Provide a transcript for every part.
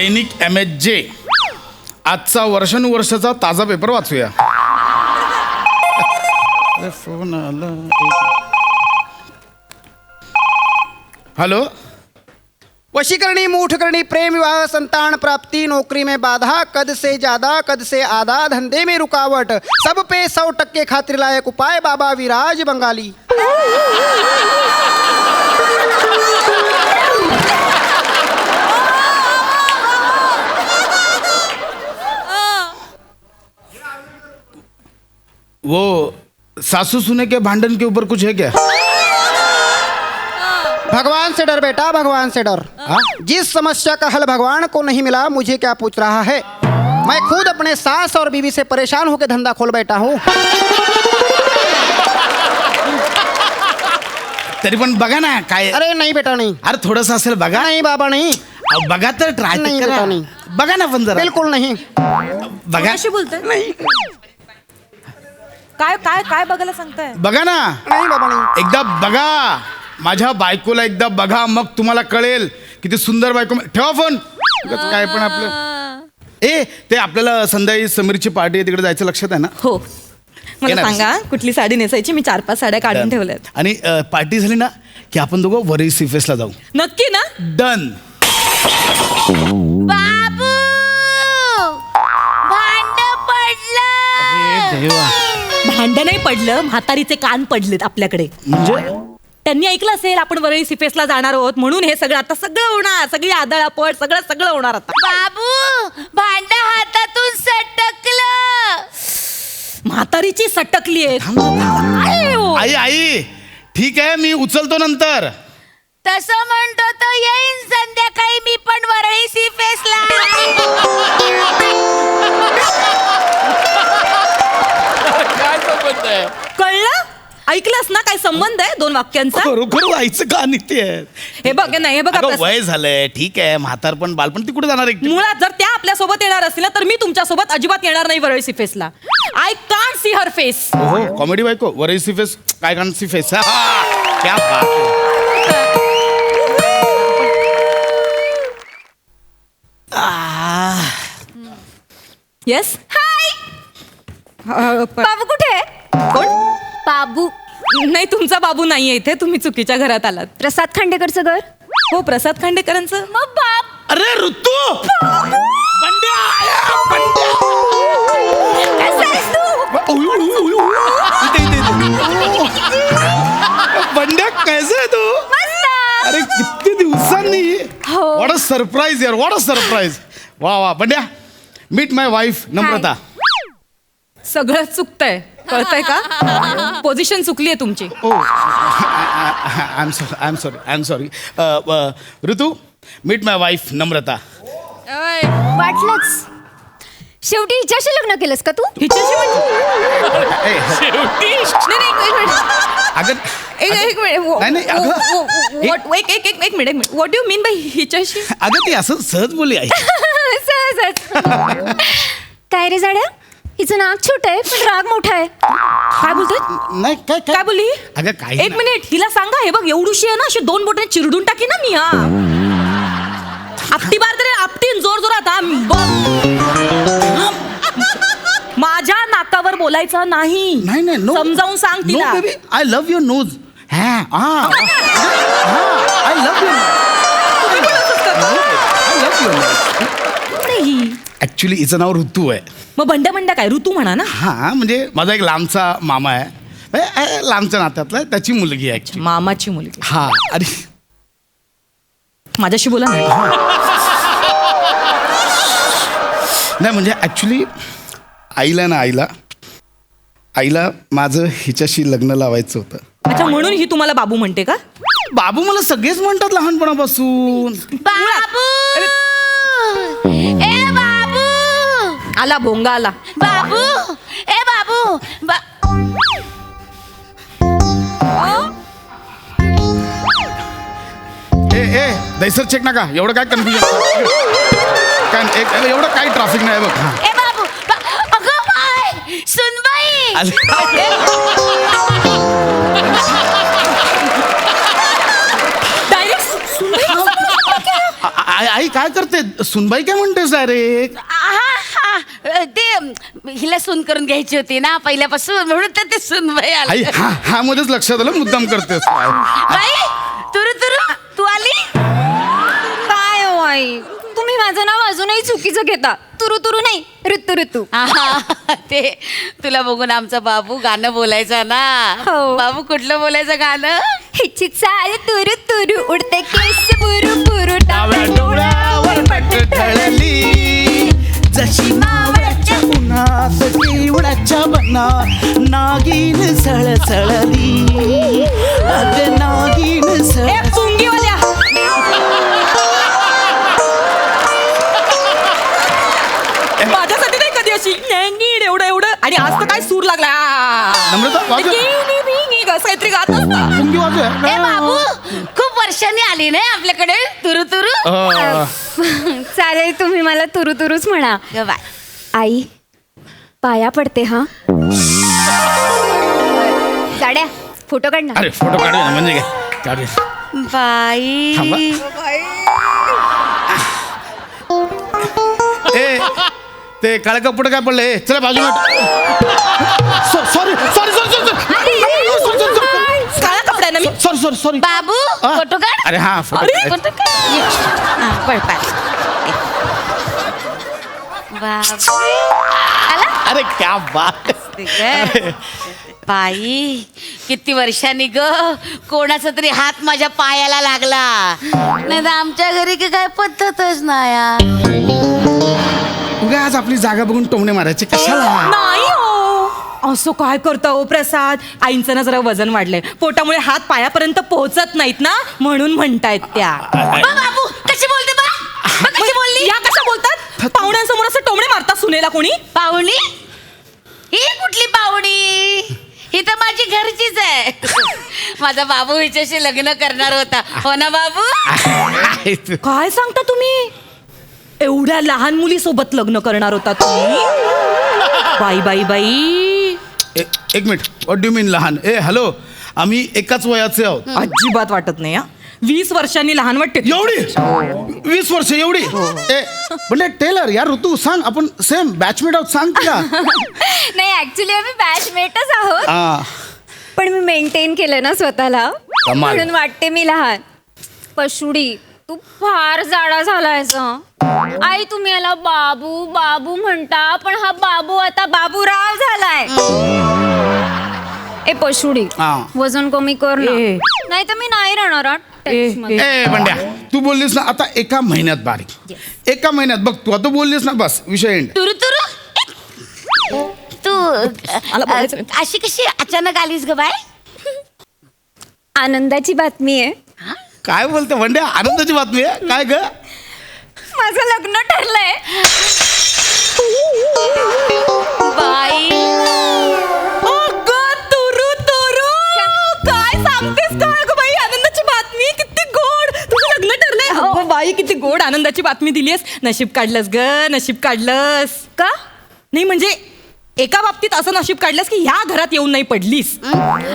दैनिक MHJ आजचा वर्षानुवर्षाचा ताजा paper वाचूया. Phone आला. हॅलो. वशीकरणी, मूठकरणी, प्रेम, विवाह, संतान प्राप्ति, नौकरी में बाधा, कद से ज्यादा कद से आधा, धंधे में रुकावट, सब पे 100% खातिर लायक उपाय, बाबा विराज बंगाली. वो सासू सुने के भांडन के ऊपर कुछ है क्या? भगवान से डर बेटा, भगवान से डर. जिस समस्या का हल भगवान को नहीं मिला, मुझे क्या पूछ रहा है? मैं खुद अपने सास और बीवी से परेशान होकर धंधा खोल बैठा हूँ. तरी पण बघा ना काय. अरे नहीं बेटा नहीं. अरे थोडंसं असेल बघा. नहीं बाबा नहीं. बघा तर ट्राय नहीं करा. बेटा, नहीं. बघा ना पण जरा. बिल्कुल नहीं. बघा. कशी बोलताय? नहीं. काय काय काय बघायला सांगताय? बघा ना. नहीं बाबा नहीं. एकदा बघा. माझ्या बायकोला एकदा बघा, मग तुम्हाला कळेल किती सुंदर बायको. ठेवा फोन. काय पण आपलं. ते आपल्याला संध्याकाळी समीरची पार्टी आहे, तिकडे जायचं लक्षात आहे ना? हो. मला येणार. सांगा कुठली साडी नेसायची? मी 4-5 साड्या काढून ठेवल्यात. आणि पार्टी झाली ना की आपण दोघं वरई सी फेसला जाऊ. नक्की ना? डन. बाबू भांड पडलं. देवा. भांडं नाही पडलं, म्हातारीचे कान पडलेत आपल्याकडे. म्हणजे त्यांनी ऐकलं असेल आपण वरळी सिफेसला जाणार आहोत म्हणून हे सगळं आता सगळं होणार. सगळी आदळापड सगळं होणार आता. बाबू भांड हातातून सटकलं. म्हातारीची सटकली आहे. आई आई ठीक आहे, मी उचलतो नंतर. तसं म्हणतो तो येईन संध्याकाळी मी पण वरळी सी फेसला. काय संबंध आहे? कळलं? ऐकलंस ना काय संबंध आहे 2 वाक्यांचा? खरोखर आईचं का निघते. हे बघ नाही हे बघ वय झालंय ठीक आहे, म्हातारपण बालपण ती कुठे जाणार आहे? मुळात जर त्या आपल्या सोबत येणार असतील ना तर मी तुमच्या सोबत अजिबात येणार नाही वरळी सिफेसला. I can't see her face. हो कॉमेडी बायको वरई सी फेस काय कांट सी फेस. क्या बात है. येस. बाबू कुठे आहे? कोण? बाबू नाही तुमचा बाबू नाहीये इथे. तुम्ही चुकीच्या घरात आलात. प्रसाद खांडेकरचं घर. हो प्रसाद खांडेकरांचं. मग बाप अरे ऋतू. बंड्या आया, बंड्या. कसा आहेस तू? बंड्या कैसे आहे तू? मस्त. अरे किती दिवसांनी. हो. व्हॉट अ सरप्राईज यार, व्हॉट अ सरप्राईज. वा वा बंड्या. मीट माय वाईफ नम्रता. सगळं चुकतंय कळतंय का? पोझिशन चुकली आहे तुमची. ओ आय एम सॉरी. ऋतू मीट माय वाईफ नम्रता. वाटलंच. शेवटी हिच्याशी लग्न केलंस का तू? हिच्याशी म्हणजे? शेवटी नाही, एक मिनिट. अगं एक मिनिट. नाही, नाही, अगं. एक minute. What do mean by हिच्याशी? अगं ती असं सहज बोलली आई. सहजच. काय रे जाड्या, हिचं नाक छोट आहे पण राग मोठा आहे. काय बोलतोय? नाही काय काय बोलली? अगं काय एक मिनिट. हिला सांगा हे बघ एवढूशी आहे ना, अशी 2 बोटाने चिरडून टाकी ना मी. आपटी बार तरी आपटीन जोर जोरात. माझ्या नाकावर बोलायचं नाही. नाही नाही नो. समजावून सांग तिला. I love your nose. I love नाही. ऍक्च्युली हिचं नाव ऋतू आहे. मग बंड्या काय ऋतू म्हणा ना. हा म्हणजे माझा एक लांबचा मामा आहे, लांबच्या नात्यातला आहे, त्याची मुलगी आहे ऍक्च्युली. मामाची मुलगी. हा. अरे माझ्याशी बोला ना. नाही म्हणजे ऍक्च्युली आईला माझं हिच्याशी लग्न लावायचं होतं. अच्छा म्हणून ही तुम्हाला बाबू म्हणते का? बाबू मला सगळेच म्हणतात लहानपणापासून. बाबू ए बाबू. आला भोंगा आला. बाबू ए बाबू. ए दैसर चेक नका एवढं काय कन्फ्युजन. काय एवढं काय ट्रॅफिक नाही बघ. ए बाबू. अगं बाय सुनबाई. डायरेक्ट आई काय करते सुनबाई काय म्हणतेस डायरेक्ट? ते हिला सून करून घ्यायची होती ना पहिल्यापासून, म्हणून तर ते सूनबाई आली. आई हा मध्येच लक्षात आलं मुद्दाम करतेस काय? बाई तुरु तुरु तू आली. काय हो आई, तुम्ही माझं नाव अजूनही चुकीचं घेता. तुरु तुरु नाही, ऋतू ऋतू. ते तुला बघून आमचा बाबू गाणं बोलायचा ना. हो. बाबू कुठलं बोलायचं गाणं? हिची चाल तुरु तुरु उडते केस पुरु पुरु डाव्या डोळ्यावर पट ठळली जशी मावळ्याच्या उन्हात केवळाच्या बनात नागिन सळसळली अग नागिन सळ. ए पुंगीवाल्या, माझ्यासाठी नाही कधी अशी नीड एवढं एवढं, आणि आज तर काय सूर लागला. नम्रता, वाजव. असं काहीतरी गात असतं. पुंगी वाजव. ए बाबू खूप वर्षांनी आली नाही आपल्याकडे तुरु तुरु. चालेल, तुम्ही मला तुरु तुरुच म्हणा. ग बाय. आई पाया पडते हा. साड्या फोटो काढ ना. अरे फोटो काढूया ना, म्हणजे काय काढूया. बाई ए ते काळे कपडे काय पडले? चला बाजूला. सॉरी सॉरी काळ्या कपड्यानं मी सॉरी सॉरी सॉरी. बाबू हा? फोटो काढ. अरे हा फोटो अरे, काढ. फोटो काढ. हा, पळ पळ. बाबू अरे क्या बात. बाई किती वर्षांनी ग कोणाचा तरी हात माझ्या पायाला लागला, नाही तर आमच्या घरी की काय पद्धतच नाही. उगा आज आपली जागा बघून टोमणे मारायचे कशाला? नाही हो, असं काय करता हो प्रसाद? आईंचं ना जरा वजन वाढलंय, पोटामुळे हात पायापर्यंत पोहोचत नाहीत ना, म्हणून म्हणतायत त्या. बाबू कशी बोलते बा? कशी बोलली? या कशा बोलतात? पाहुण्यांसमोर असं टोमणे मारतात सुनेला कोणी? पाहुणी? ही कुठली पाहुणी? ही तर माझी घरचीच आहे. माझा बाबू हिच्याशी लग्न करणार होता, हो ना बाबू? काय सांगता तुम्ही? एवढ्या लहान मुलीसोबत लग्न करणार होता तुम्ही? बाई बाई बाई. एक मिनिट, व्हॉट डू मीन लहान? ए हॅलो, आम्ही एकाच वयाचे आहोत. अजिबात वाटत नाही हा. 20 वर्षांनी लहान वाटते. एवढी 20 वर्ष एवढी? ए म्हणजे टेलर यार, ऋतू सांग, आपण सेम बॅचमेट आहोत, सांग तिला. नाही, ऍक्च्युली आम्ही बॅचमेटच आहोत, हा. पण मी मेंटेन केलं ना स्वतःला, कमाल. म्हणून वाटते मी लहान. पशुडी तू फार जाडा झालायस हं. आई तुम्ही याला बाबू बाबू म्हणता, पण हा बाबू आता बाबूराव झालाय. ए पशुडी हा. वजन कमी कर ना, ए. नाही तर मी नाही राहणार हा टेक्स्ट मध्ये. ए बंड्या, तू बोललीस ना आता एका महिन्यात बारीक. एका महिन्यात बघ, तू आता बोललीस ना, बस विषय एंड. तुरु तुरु तू बोलायचं नाही. अशी कशी अचानक आलीस ग बाय? आनंदाची बातमी आहे, काय बोलते बंड्या? आनंदाची बातमी आहे काय ग? माझं लग्न ठरलंय. बाई अगं, तुरु तुरु, काय सांगतेस काय गं बाई? आनंदाची बातमी, किती गोड. तुझं लग्न ठरलंय. अगं बाई, किती गोड आनंदाची बातमी दिलीस. नशीब काढलंस ग, नशीब काढलंस. का? नाही म्हणजे एका बाबतीत असं नशीब काढलंस की ह्या घरात येऊन नाही पडलीस,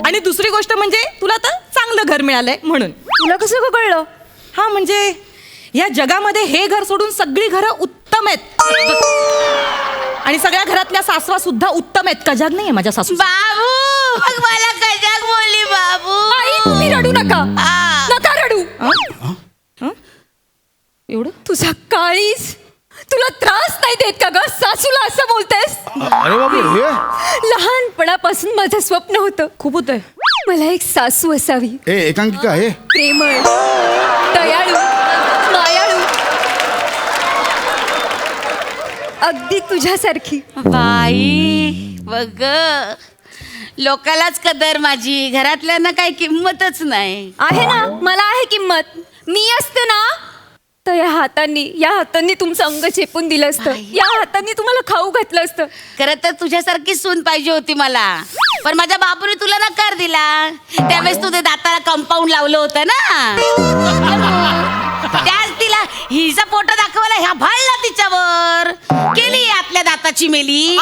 आणि दुसरी गोष्ट म्हणजे तुला तर चांगलं घर मिळालंय म्हणून. तुला कसं कळलं? हा म्हणजे या जगामध्ये हे घर सोडून सगळी घरं उत्तम आहेत, आणि सगळ्या घरातल्या सासवा सुद्धा उत्तम आहेत. कजाग नाहीये माझ्या सासू. बाबू मग मला कजाक बोलली बाबू. आई तुम्ही रडू नका, आ. नका रडू. एवढं तुझा काळीज तुला त्रास नाही देत का ग? सासूला असं बोलतेस? अरे बाबू, हे लहानपणापासून माझं स्वप्न होतं, खूप होतंय. मला एक सासू असावी, ए एकांकिका हे प्रेमळ, दयाळू, मायाळू, अगदी तुझ्यासारखी. बाई बघ लोकालाच कदर माझी, घरातल्यांना काही किंमतच नाही. आहे ना, मला आहे किंमत. मी असते ना तर या हातांनी तुमचं अंग चेपून दिलं असतं, या हातांनी तुम्हाला खाऊ घातलं असतं. खरं तर तुझ्यासारखी सून पाहिजे होती मला, पण माझ्या बाबूने तुला नकार दिला. त्यावेळेस तू ते दाताला कंपाऊंड लावलं होतं ना, त्याच तिला हिचा फोटो दाखवायला ह्या भाळला तिच्यावर, केली आतल्या दाताची मेली.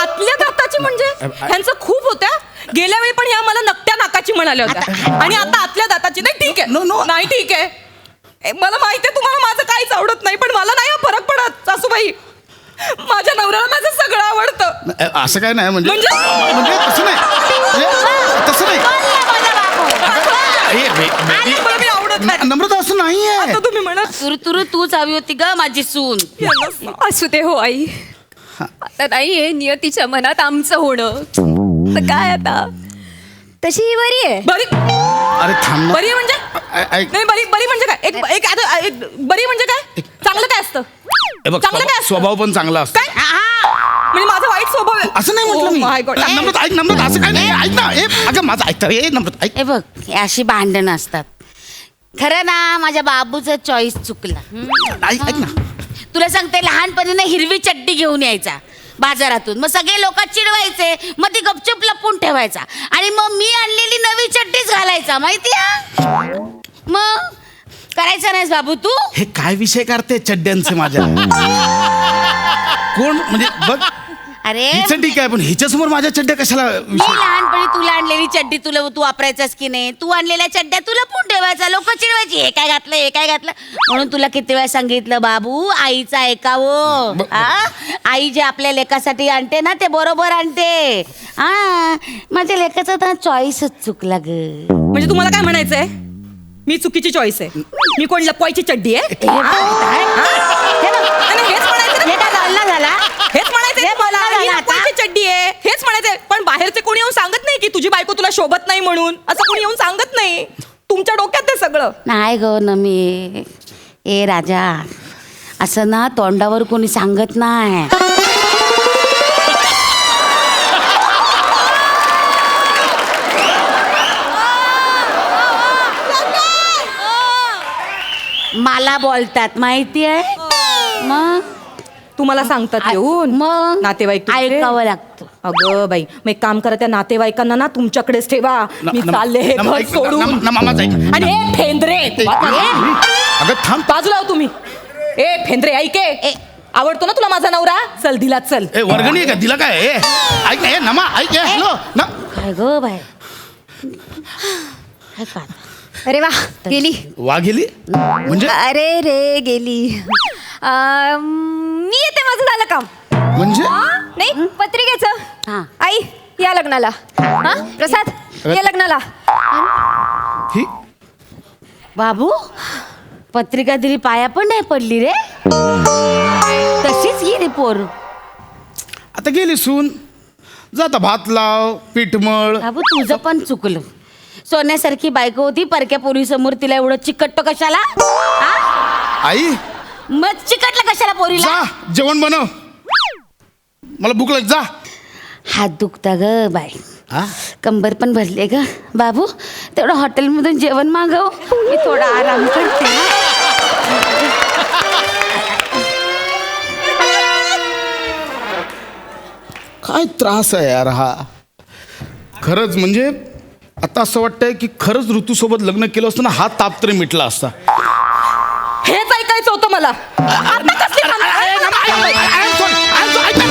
आतल्या दाताची म्हणजे ह्यांचं खूप होत्या. गेल्या वेळी पण ह्या मला नकट्या नाकाची म्हणाल्या होत्या, आणि आता आतल्या दाताची. नाही ठीक ठीक आहे नो नो नाही ठीक आहे मला माहिती आहे तुम्हाला माझं काहीच आवडत नाही पण मला नाही हा फरक पडत सासूबाई माझ्या नवऱ्याला माझं सगळं आवडतं असं काय नाही म्हणजे म्हणजे? म्हणजे तसं नाही म्हणजे तसं नाही बोलला माझा बाबू. ए, मला मी आवडत नाही नम्रता असं नाहीये आता तुम्ही म्हणत तुरतुरु तूच हवी होती ग माझी सून. असू दे हो आई आता नाही आहे नियतीच्या मनात आमचं होणं तर काय आता तशी ही बरी आहे बरी अरे थांब ना. बरी आहे म्हणजे ऐक नाही बरी बरी म्हणजे काय एक आता बरी म्हणजे काय चांगलं काय असतं हे बघ चांगलं काय असतं? स्वभाव पण चांगला असतो काय म्हणजे माझा वाईट स्वभाव आहे असं नाही म्हटलं Oh मी my God. नम्रता ऐक नम्रता असं काय नाही ऐक ना ए अगं माझं ऐक तर ए नम्रता ऐक हे बघ हे अशी भांडणं असतात. खरं ना माझ्या बाबूचा चॉईस चुकला. ऐक ना तुला सांगते लहानपणी ना हिरवी चड्डी घेऊन यायचा बाजारातून मग सगळे लोक चिडवायचे मग ती गपचूप लपून ठेवायचा आणि मग मी आणलेली नवी चड्डीच घालायचा माहितीये मग करायचं नाहीस बाबू तू. हे काय विषय करते चड्ड्यांचे माझ्या कोण म्हणजे बघ अरे हिचं ठीक आहे पण हिच्यासमोर माझ्या चड्ड्या कशाला मी विषय लहानपणी तुला आणलेली चड्डी तुला तू वापरायचास की नाही तू आणलेल्या चड्ड्या तुला लपून ठेवायचा लोक चिडवायची हे काय घातलं हे काय घातलं म्हणून तुला किती वेळा सांगितलं बाबू आईचं ऐकावं हा आई जे आपल्या लेकासाठी आणते ना ते बरोबर आणते हा माझ्या लेकाचा तर चॉईसच चुकला ग. म्हणजे तुम्हाला काय म्हणायचंय मी चुकीची चॉईस आहे मी कोण लपवायची चड्डी आहे हे बघ, काय? हे बघ, नाही, हेच म्हणायचं ना. हे काय गल्ला झाला हेच म्हणायचंय हे मला बोलणं ही झालं लपवायची चड्डी आहे हेच म्हणायचंय पण बाहेरचे कोणी येऊन सांगत नाही की तुझी बायको तुला शोभत नाही म्हणून असं कोणी येऊन सांगत नाही तुमच्या डोक्यात ते सगळं नाही ग नमी ए राजा असं ना तोंडावर कोणी सांगत नाही. मला बोलतात माहिती आहे मग तुम्हाला सांगतात येऊन मग नातेवाईक तुमचे? ऐकावं लागतं. अगं बाई मग एक काम करा त्या नातेवाईकांना ना तुमच्याकडेच ठेवा मी चालले हे घर सोडून मामाच ऐक आणि ए फेंद्रे अगं थांब बाजूला हो तुम्ही ए फेंद्रे ऐके ए. आवडतो ना तुला माझा नवरा चल दिला चल ए वर्गणी आहे का दिला काय ए ऐक ना ए नमा ऐक ए हॅलो ना काय ग बाय काय का अरे वा गेली वा गेली म्हणजे अरे रे गेली मी येते माझं झालं काम म्हणजे नाही हा. पत्रिकेचं आई या लग्नाला हा प्रसाद या लग्नाला ही बाबू पत्रिका दिली पाया पण नाही पडली रे तशीच गेली पोर. आता गेली सून जाता भात लाव पीठ मळ बाबू तुझं पण चुकलं सोन्यासारखी बायको होती परक्या पोरीसमोर तिला एवढं चिकटतो कशाला हा? आई मग चिकटलं कशाला पोरीला जा जेवण बनव मला भूक लाग जा हात दुखता ग बाय हा? कंबर पण भरले ग बाबू तेवढं हॉटेलमधून जेवण मागव मी थोडा आराम करते काय त्रास आहे यार हा खरंच म्हणजे आता असं वाटतंय की खरंच ऋतूसोबत लग्न केलं असतं ना हा ताप तरी मिटला असता हेच ऐकायचं होतं मला आता कसली भांडणं? ऐक ना,